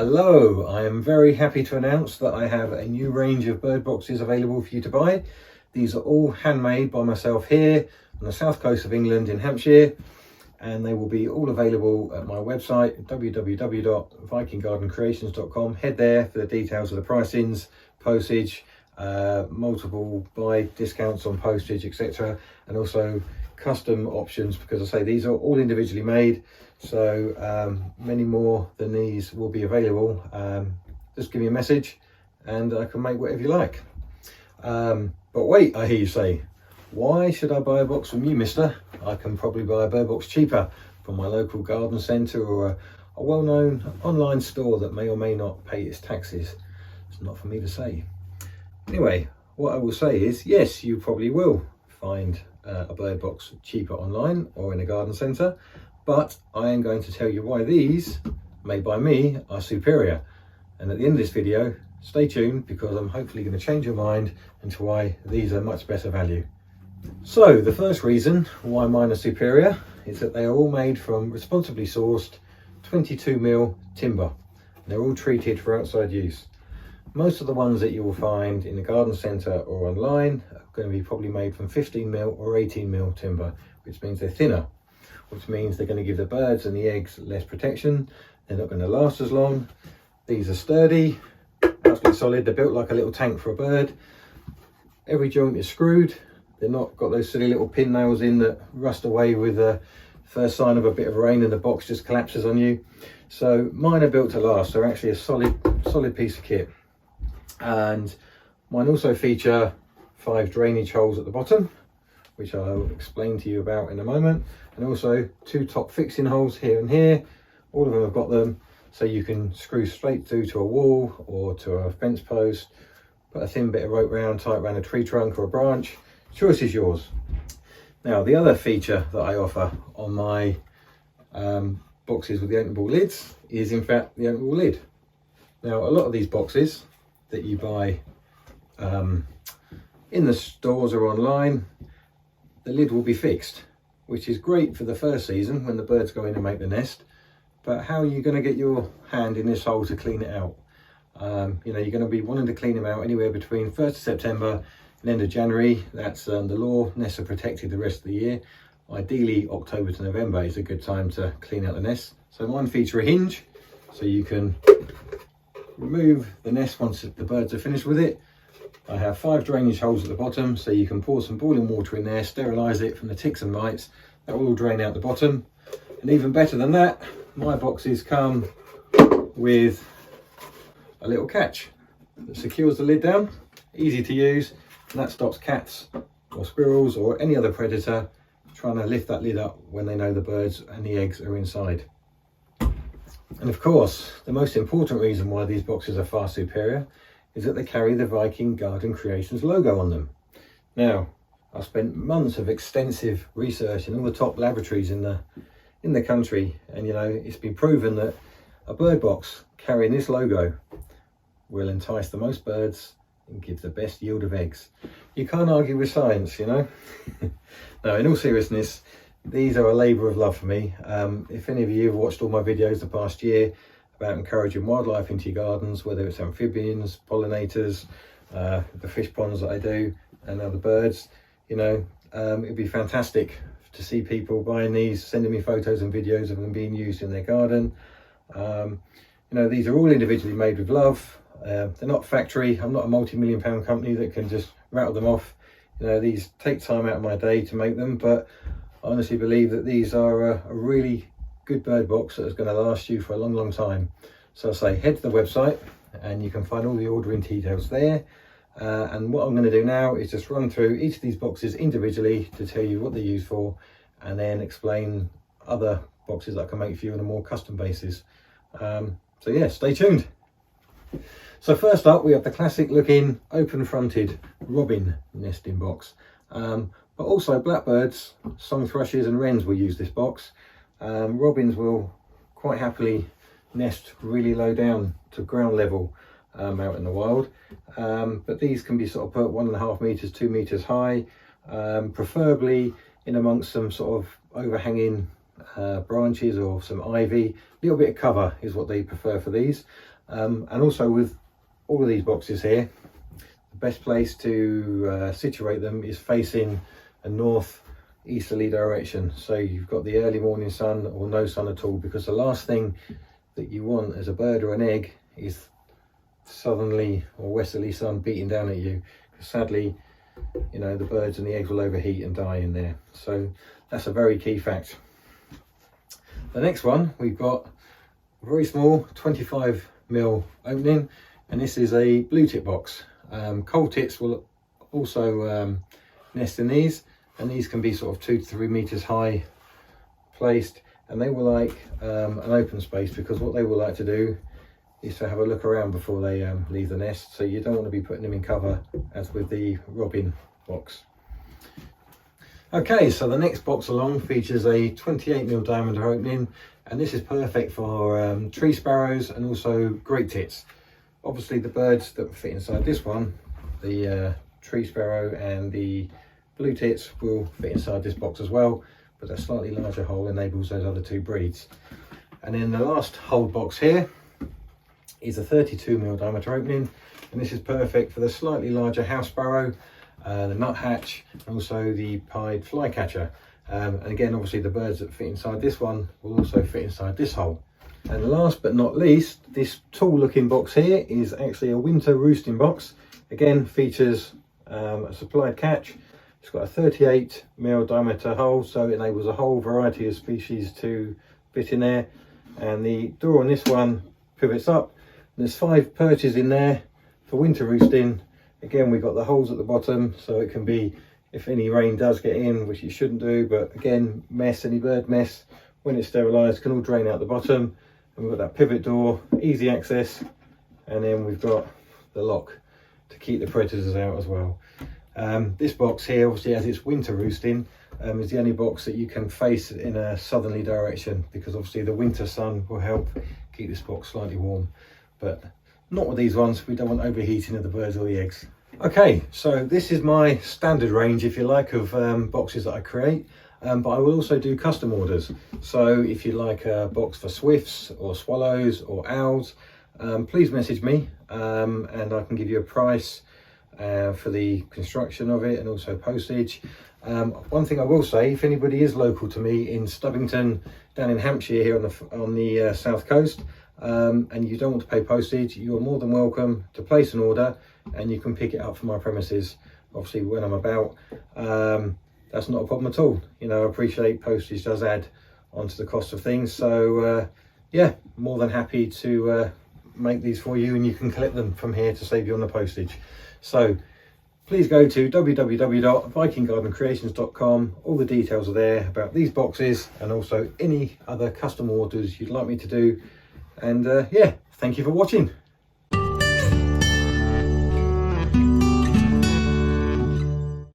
Hello, I am very happy to announce that I have a new range of bird boxes available for you to buy. These are all handmade by myself here on the south coast of England in Hampshire, and they will be all available at my website www.vikinggardencreations.com. Head there for the details of the pricings, postage, multiple buy discounts on postage, etc., and also custom options, because I say these are all individually made, so many more than these will be available. Just give me a message and I can make whatever you like. But wait, I hear you say, why should I buy a box from you, mister? I can probably buy a bird box cheaper from my local garden centre or a well-known online store that may or may not pay its taxes. It's not for me to say. Anyway, what I will say is, yes, you probably will find a bird box cheaper online or in a garden centre, but I am going to tell you why these, made by me, are superior. And at the end of this video, stay tuned, because I'm hopefully going to change your mind into why these are much better value. So the first reason why mine are superior is that they are all made from responsibly sourced 22mm timber. They're all treated for outside use. Most of the ones that you will find in the garden centre or online are going to be probably made from 15mm or 18mm timber, which means they're thinner, which means they're going to give the birds and the eggs less protection. They're not going to last as long. These are sturdy, absolutely solid. They're built like a little tank for a bird. Every joint is screwed. They're not got those silly little pin nails in that rust away with the first sign of a bit of rain and the box just collapses on you. So mine are built to last. They're actually a solid piece of kit. And mine also feature 5 drainage holes at the bottom, which I'll explain to you about in a moment, and also 2 top fixing holes here and here. All of them have got them, so you can screw straight through to a wall or to a fence post, put a thin bit of rope round, tie it around a tree trunk or a branch. Choice is yours. Now, the other feature that I offer on my boxes with the openable lids is in fact the openable lid. Now, a lot of these boxes that you buy in the stores or online, the lid will be fixed, which is great for the first season when the birds go in and make the nest. But how are you going to get your hand in this hole to clean it out? You know, you're going to be wanting to clean them out anywhere between 1st of September and end of January. That's the law. Nests are protected the rest of the year. Ideally, October to November is a good time to clean out the nest. So mine feature a hinge, so you can remove the nest once the birds are finished with it. I have 5 drainage holes at the bottom, so you can pour some boiling water in there, sterilise it from the ticks and mites. That will all drain out the bottom. And even better than that, my boxes come with a little catch that secures the lid down, easy to use, and that stops cats or squirrels or any other predator trying to lift that lid up when they know the birds and the eggs are inside. And of course, the most important reason why these boxes are far superior is that they carry the Viking Garden Creations logo on them. Now, I've spent months of extensive research in all the top laboratories in the country, and you know, it's been proven that a bird box carrying this logo will entice the most birds and give the best yield of eggs. You can't argue with science, you know. No, in all seriousness, these are a labour of love for me. If any of you have watched all my videos the past year about encouraging wildlife into your gardens, whether it's amphibians, pollinators, the fish ponds that I do, and now the birds, you know, it'd be fantastic to see people buying these, sending me photos and videos of them being used in their garden. You know, these are all individually made with love. They're not factory. I'm not a multi-million-pound company that can just rattle them off. You know, these take time out of my day to make them, but I honestly believe that these are a really good bird box that is going to last you for a long time. So I say head to the website and you can find all the ordering details there. And what I'm going to do now is just run through each of these boxes individually to tell you what they're used for, and then explain other boxes that I can make for you on a more custom basis. So yeah, stay tuned. So first up, we have the classic looking open fronted robin nesting box. But also blackbirds, song thrushes and wrens will use this box. Robins will quite happily nest really low down to ground level out in the wild. But these can be sort of put 1.5 meters, 2 meters high, preferably in amongst some sort of overhanging branches or some ivy. A little bit of cover is what they prefer for these. And also with all of these boxes here, the best place to situate them is facing a north easterly direction. So you've got the early morning sun or no sun at all, because the last thing that you want as a bird or an egg is southerly or westerly sun beating down at you. Sadly, you know, the birds and the eggs will overheat and die in there. So that's a very key fact. The next one, we've got a very small 25mm opening, and this is a blue tit box. Cold tits will also nest in these, and these can be sort of 2 to 3 meters high placed, and they will like an open space, because what they will like to do is to have a look around before they leave the nest. So you don't want to be putting them in cover as with the robin box. Okay, so the next box along features a 28mm diameter opening, and this is perfect for tree sparrows and also great tits. Obviously the birds that fit inside this one, the tree sparrow and the blue tits, will fit inside this box as well, but a slightly larger hole enables those other two breeds. And then the last hold box here is a 32mm diameter opening, and this is perfect for the slightly larger house sparrow, the nuthatch, and also the pied flycatcher. And again, obviously the birds that fit inside this one will also fit inside this hole. And last but not least, this tall looking box here is actually a winter roosting box. Again, features a supplied catch. It's got a 38mm diameter hole, so it enables a whole variety of species to fit in there. And the door on this one pivots up. There's 5 perches in there for winter roosting. Again, we've got the holes at the bottom, so it can be, if any rain does get in, which it shouldn't do, but again, mess, any bird mess, when it's sterilised, can all drain out the bottom. And we've got that pivot door, easy access, and then we've got the lock to keep the predators out as well. This box here, obviously, as it's winter roosting, is the only box that you can face in a southerly direction, because obviously the winter sun will help keep this box slightly warm. But not with these ones, we don't want overheating of the birds or the eggs. Okay, so this is my standard range, if you like, of boxes that I create, but I will also do custom orders. So if you like a box for swifts or swallows or owls, please message me, and I can give you a price for the construction of it and also postage. One thing I will say, if anybody is local to me in Stubbington, down in Hampshire here on the south coast, and you don't want to pay postage, you are more than welcome to place an order, and you can pick it up from my premises, obviously when I'm about. That's not a problem at all. You know, I appreciate postage does add onto the cost of things, so yeah, more than happy to make these for you, and you can collect them from here to save you on the postage. So please go to www.vikinggardencreations.com. All the details are there about these boxes and also any other custom orders you'd like me to do. And yeah, thank you for watching.